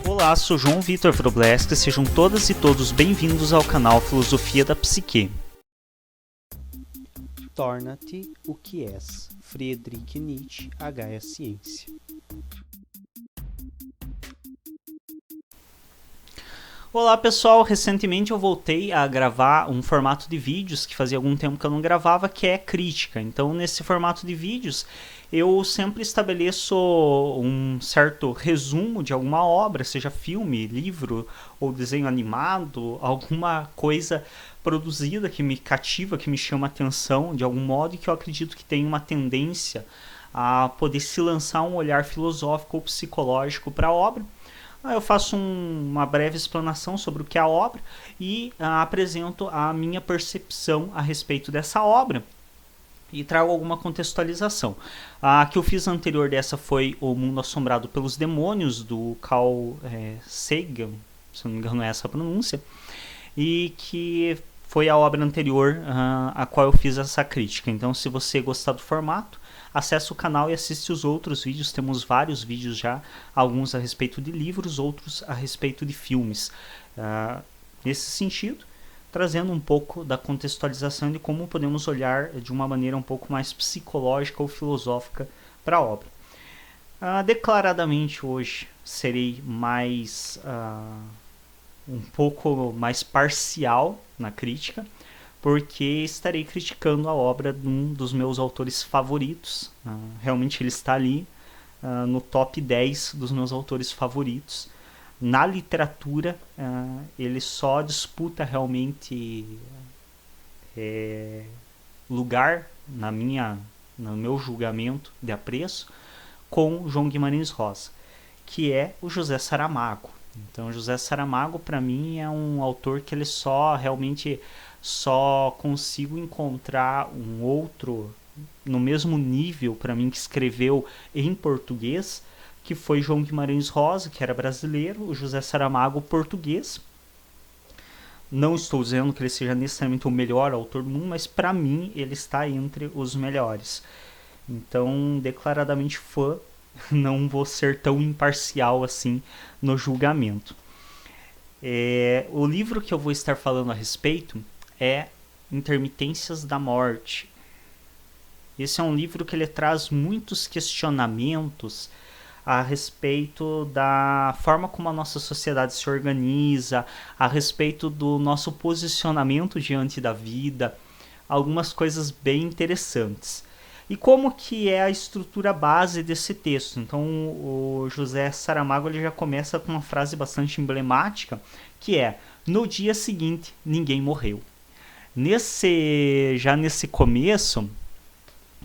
Olá, sou João Vitor Wróblewski, sejam todas e todos bem-vindos ao canal Filosofia da Psique. Torna-te o que és. Friedrich Nietzsche, H. Ciência. Olá pessoal, recentemente eu voltei a gravar um formato de vídeos que fazia algum tempo que eu não gravava, que é crítica. Então nesse formato de vídeos eu sempre estabeleço um certo resumo de alguma obra, seja filme, livro ou desenho animado, alguma coisa produzida que me cativa, que me chama a atenção de algum modo e que eu acredito que tem uma tendência a poder se lançar um olhar filosófico ou psicológico para a obra. Eu faço uma breve explanação sobre o que é a obra e apresento a minha percepção a respeito dessa obra e trago alguma contextualização. A que eu fiz anterior dessa foi O Mundo Assombrado pelos Demônios, do Carl Sagan, se não me engano é essa a pronúncia, e que foi a obra anterior a qual eu fiz essa crítica. Então, se você gostar do formato, acesse o canal e assiste os outros vídeos. Temos vários vídeos já, alguns a respeito de livros, outros a respeito de filmes. Nesse sentido, trazendo um pouco da contextualização de como podemos olhar de uma maneira um pouco mais psicológica ou filosófica para a obra. Declaradamente hoje serei mais um pouco mais parcial na crítica, porque estarei criticando a obra de um dos meus autores favoritos. Realmente ele está ali no top 10 dos meus autores favoritos. Na literatura, ele só disputa realmente lugar no meu julgamento de apreço com João Guimarães Rosa, que é o José Saramago. Então, José Saramago, para mim, é um autor que ele só consigo encontrar um outro no mesmo nível, para mim, que escreveu em português, que foi João Guimarães Rosa, que era brasileiro, o José Saramago, português. Não estou dizendo que ele seja necessariamente o melhor autor do mundo, mas para mim ele está entre os melhores. Então, declaradamente fã, não vou ser tão imparcial assim no julgamento. O livro que eu vou estar falando a respeito é Intermitências da Morte. Esse é um livro que ele traz muitos questionamentos a respeito da forma como a nossa sociedade se organiza, a respeito do nosso posicionamento diante da vida, algumas coisas bem interessantes. E como que é a estrutura base desse texto? Então, o José Saramago ele já começa com uma frase bastante emblemática, que é: no dia seguinte, ninguém morreu. Já nesse começo,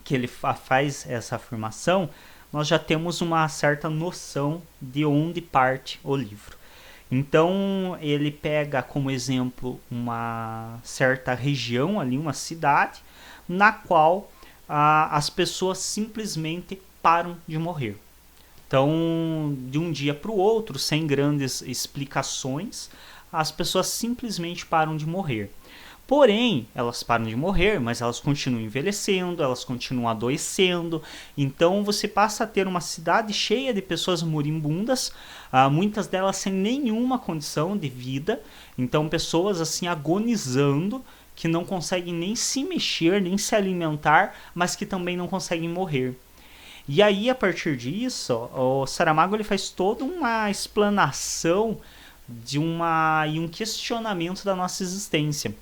que ele faz essa afirmação, nós já temos uma certa noção de onde parte o livro. Então, ele pega como exemplo uma certa região ali, uma cidade, na qual as pessoas simplesmente param de morrer. Então, de um dia para o outro, sem grandes explicações, as pessoas simplesmente param de morrer. Porém, elas param de morrer, mas elas continuam envelhecendo, elas continuam adoecendo. Então, você passa a ter uma cidade cheia de pessoas moribundas, muitas delas sem nenhuma condição de vida. Então, pessoas assim agonizando, que não conseguem nem se mexer, nem se alimentar, mas que também não conseguem morrer. E aí, a partir disso, o Saramago ele faz toda uma explanação e um questionamento da nossa existência.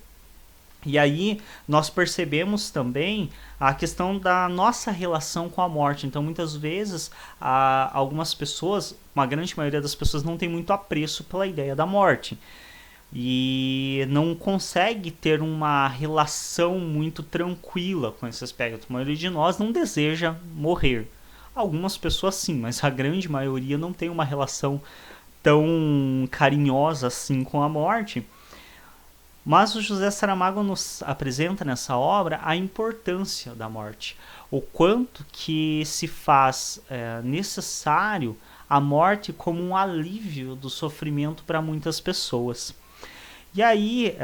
E aí nós percebemos também a questão da nossa relação com a morte. Então, muitas vezes, algumas pessoas, uma grande maioria das pessoas, não tem muito apreço pela ideia da morte. E não consegue ter uma relação muito tranquila com esse aspecto. A maioria de nós não deseja morrer. Algumas pessoas sim, mas a grande maioria não tem uma relação tão carinhosa assim com a morte. Mas o José Saramago nos apresenta nessa obra a importância da morte, o quanto que se faz necessário a morte como um alívio do sofrimento para muitas pessoas. E aí,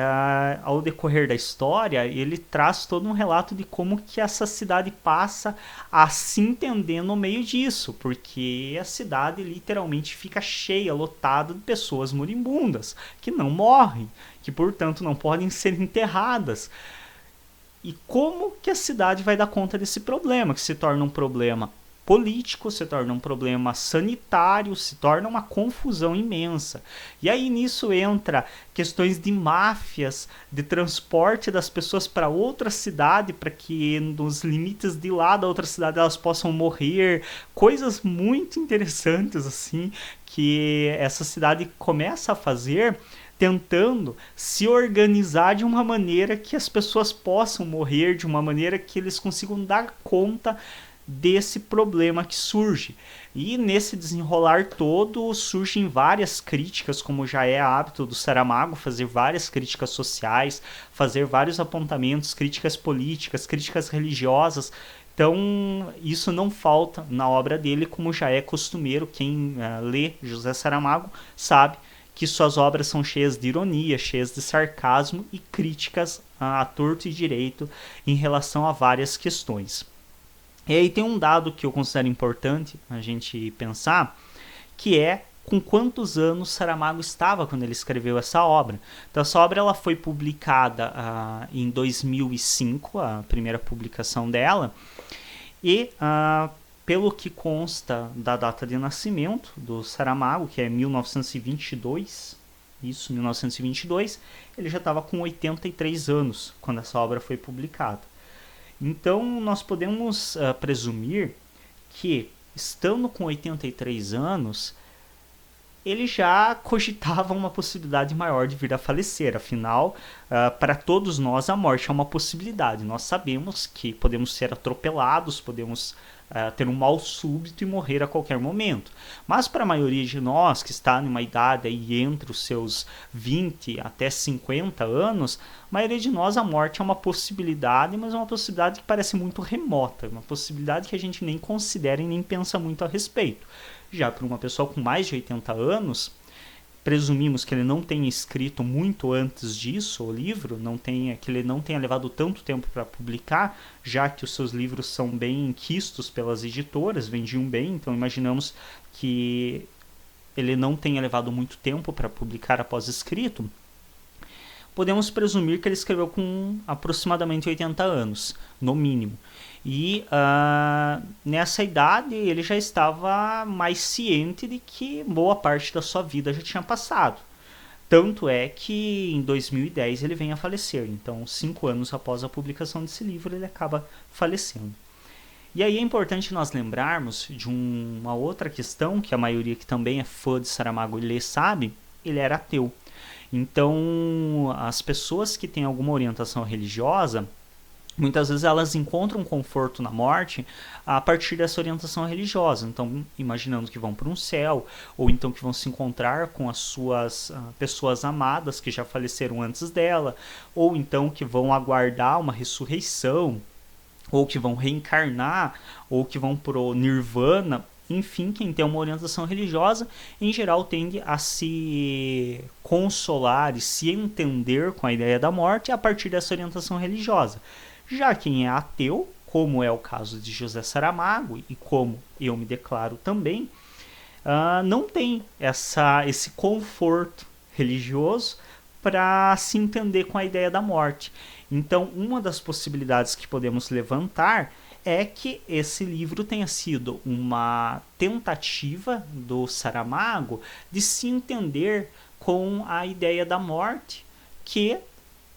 ao decorrer da história, ele traz todo um relato de como que essa cidade passa a se entender no meio disso, porque a cidade literalmente fica cheia, lotada de pessoas moribundas, que não morrem, que portanto não podem ser enterradas. E como que a cidade vai dar conta desse problema, que se torna um problema político, se torna um problema sanitário, se torna uma confusão imensa. E aí nisso entra questões de máfias, de transporte das pessoas para outra cidade, para que nos limites de lá da outra cidade elas possam morrer, coisas muito interessantes assim, que essa cidade começa a fazer, tentando se organizar de uma maneira que as pessoas possam morrer, de uma maneira que eles consigam dar conta desse problema que surge. E nesse desenrolar todo surgem várias críticas, como já é hábito do Saramago, fazer várias críticas sociais, fazer vários apontamentos, críticas políticas, críticas religiosas. Então, isso não falta na obra dele, como já é costumeiro. Quem lê José Saramago sabe que suas obras são cheias de ironia, cheias de sarcasmo e críticas a torto e direito em relação a várias questões. E aí tem um dado que eu considero importante a gente pensar, que é com quantos anos Saramago estava quando ele escreveu essa obra. Então essa obra ela foi publicada em 2005, a primeira publicação dela, e pelo que consta da data de nascimento do Saramago, que é 1922, isso, 1922, ele já estava com 83 anos quando essa obra foi publicada. Então, nós podemos presumir que, estando com 83 anos, ele já cogitava uma possibilidade maior de vir a falecer. Afinal, para todos nós, a morte é uma possibilidade. Nós sabemos que podemos ser atropelados, podemos ter um mal súbito e morrer a qualquer momento. Mas para a maioria de nós, que está numa idade aí entre os seus 20 até 50 anos, a maioria de nós a morte é uma possibilidade, mas é uma possibilidade que parece muito remota, uma possibilidade que a gente nem considera e nem pensa muito a respeito. Já para uma pessoa com mais de 80 anos, presumimos que ele não tenha escrito muito antes disso o livro, que ele não tenha levado tanto tempo para publicar, já que os seus livros são bem quistos pelas editoras, vendiam bem, então imaginamos que ele não tenha levado muito tempo para publicar após escrito. Podemos presumir que ele escreveu com aproximadamente 80 anos, no mínimo. E nessa idade ele já estava mais ciente de que boa parte da sua vida já tinha passado. Tanto é que em 2010 ele vem a falecer. Então, 5 anos após a publicação desse livro, ele acaba falecendo. E aí é importante nós lembrarmos de uma outra questão, que a maioria que também é fã de Saramago e lê sabe, ele era ateu. Então, as pessoas que têm alguma orientação religiosa, muitas vezes elas encontram conforto na morte a partir dessa orientação religiosa. Então, imaginando que vão para um céu, ou então que vão se encontrar com as suas pessoas amadas que já faleceram antes dela, ou então que vão aguardar uma ressurreição, ou que vão reencarnar, ou que vão pro nirvana. Enfim, quem tem uma orientação religiosa, em geral, tende a se consolar e se entender com a ideia da morte a partir dessa orientação religiosa. Já quem é ateu, como é o caso de José Saramago, e como eu me declaro também, não tem esse conforto religioso para se entender com a ideia da morte. Então, uma das possibilidades que podemos levantar é que esse livro tenha sido uma tentativa do Saramago de se entender com a ideia da morte, que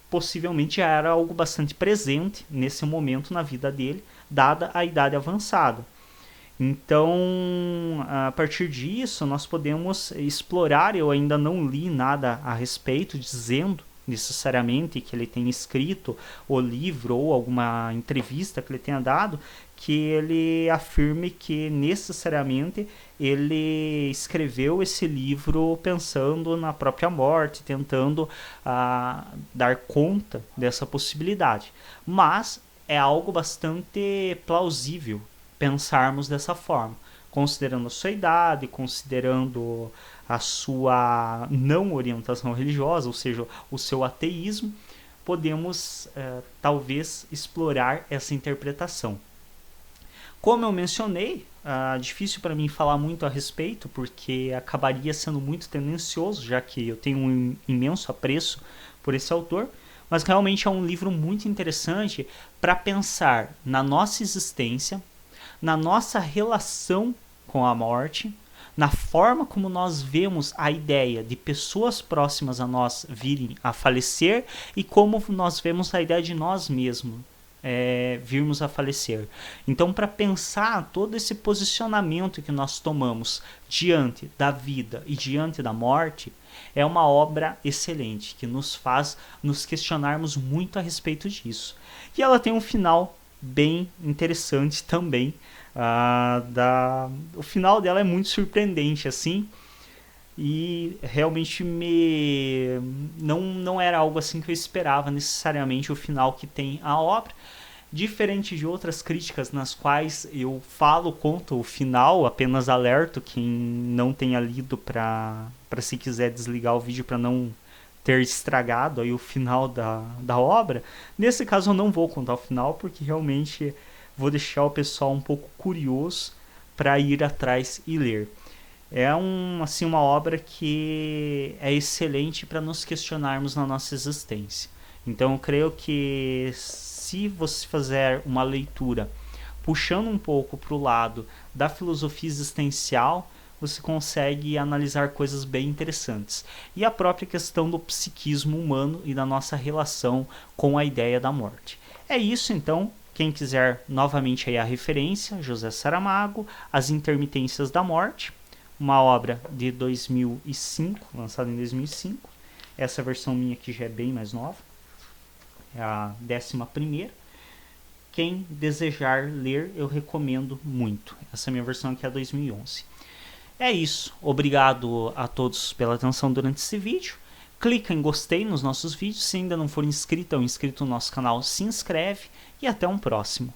possivelmente já era algo bastante presente nesse momento na vida dele, dada a idade avançada. Então, a partir disso, nós podemos explorar. Eu ainda não li nada a respeito, dizendo necessariamente que ele tenha escrito o livro ou alguma entrevista que ele tenha dado, que ele afirme que necessariamente ele escreveu esse livro pensando na própria morte, tentando dar conta dessa possibilidade. Mas é algo bastante plausível pensarmos dessa forma. considerando a sua idade, considerando a sua não orientação religiosa, ou seja, o seu ateísmo, podemos talvez explorar essa interpretação. Como eu mencionei, difícil para mim falar muito a respeito, porque acabaria sendo muito tendencioso, já que eu tenho um imenso apreço por esse autor, mas realmente é um livro muito interessante para pensar na nossa existência, na nossa relação com a morte, na forma como nós vemos a ideia de pessoas próximas a nós virem a falecer e como nós vemos a ideia de nós mesmos virmos a falecer. Então, para pensar todo esse posicionamento que nós tomamos diante da vida e diante da morte, é uma obra excelente, que nos faz nos questionarmos muito a respeito disso. E ela tem um final bem interessante também. O final dela é muito surpreendente, assim, e realmente não era algo assim que eu esperava necessariamente o final que tem a obra, diferente de outras críticas nas quais eu falo contra o final, apenas alerto quem não tenha lido para se quiser desligar o vídeo para não ter estragado aí o final da obra. Nesse caso eu não vou contar o final, porque realmente vou deixar o pessoal um pouco curioso para ir atrás e ler. É uma obra que é excelente para nos questionarmos na nossa existência. Então eu creio que se você fizer uma leitura puxando um pouco para o lado da filosofia existencial, você consegue analisar coisas bem interessantes. E a própria questão do psiquismo humano e da nossa relação com a ideia da morte. É isso então. Quem quiser novamente aí a referência, José Saramago, As Intermitências da Morte, uma obra de 2005, lançada em 2005. Essa versão minha aqui já é bem mais nova, é a 11ª. Quem desejar ler, eu recomendo muito. Essa minha versão aqui é a 2011. É isso. Obrigado a todos pela atenção durante esse vídeo. Clica em gostei nos nossos vídeos. Se ainda não for inscrito ou inscrito no nosso canal, se inscreve. E até um próximo.